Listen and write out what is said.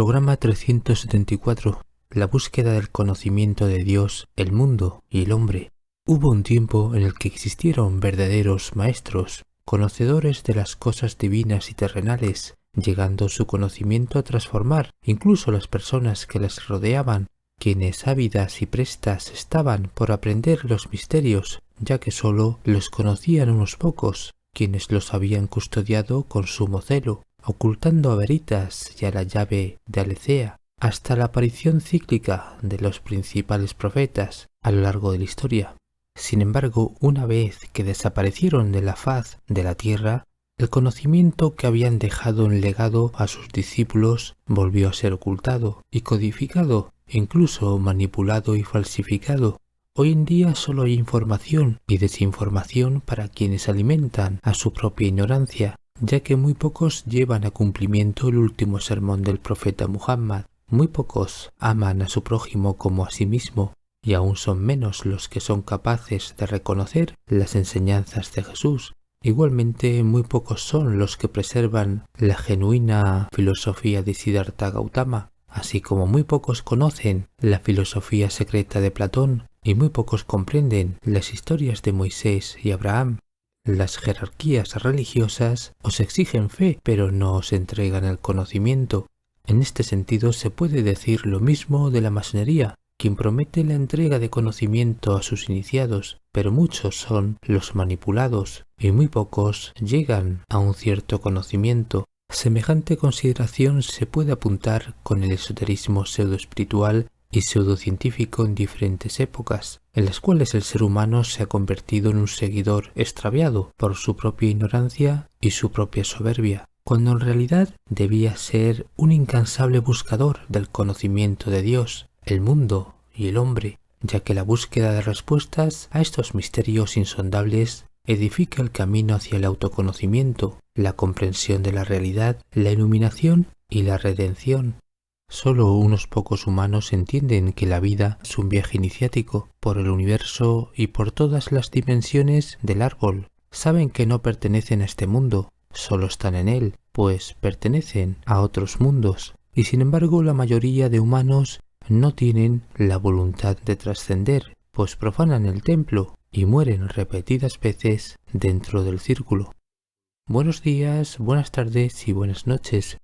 Programa 374. La búsqueda del conocimiento de Dios, el mundo y el hombre. Hubo un tiempo en el que existieron verdaderos maestros, conocedores de las cosas divinas y terrenales, llegando su conocimiento a transformar incluso las personas que las rodeaban, quienes ávidas y prestas estaban por aprender los misterios, ya que sólo los conocían unos pocos, quienes los habían custodiado con sumo celo, ocultando a Veritas y a la llave de Alecea, hasta la aparición cíclica de los principales profetas a lo largo de la historia. Sin embargo, una vez que desaparecieron de la faz de la tierra, el conocimiento que habían dejado en legado a sus discípulos volvió a ser ocultado y codificado, incluso manipulado y falsificado. Hoy en día solo hay información y desinformación para quienes alimentan a su propia ignorancia, ya que muy pocos llevan a cumplimiento el último sermón del profeta Muhammad. Muy pocos aman a su prójimo como a sí mismo, y aún son menos los que son capaces de reconocer las enseñanzas de Jesús. Igualmente, muy pocos son los que preservan la genuina filosofía de Siddhartha Gautama, así como muy pocos conocen la filosofía secreta de Platón, y muy pocos comprenden las historias de Moisés y Abraham. Las jerarquías religiosas os exigen fe, pero no os entregan el conocimiento. En este sentido se puede decir lo mismo de la masonería, quien promete la entrega de conocimiento a sus iniciados, pero muchos son los manipulados y muy pocos llegan a un cierto conocimiento. Semejante consideración se puede apuntar con el esoterismo pseudoespiritual y pseudocientífico en diferentes épocas, en las cuales el ser humano se ha convertido en un seguidor extraviado por su propia ignorancia y su propia soberbia, cuando en realidad debía ser un incansable buscador del conocimiento de Dios, el mundo y el hombre, ya que la búsqueda de respuestas a estos misterios insondables edifica el camino hacia el autoconocimiento, la comprensión de la realidad, la iluminación y la redención. Solo unos pocos humanos entienden que la vida es un viaje iniciático por el universo y por todas las dimensiones del árbol. Saben que no pertenecen a este mundo, solo están en él, pues pertenecen a otros mundos. Y sin embargo, la mayoría de humanos no tienen la voluntad de trascender, pues profanan el templo y mueren repetidas veces dentro del círculo. Buenos días, buenas tardes y buenas noches.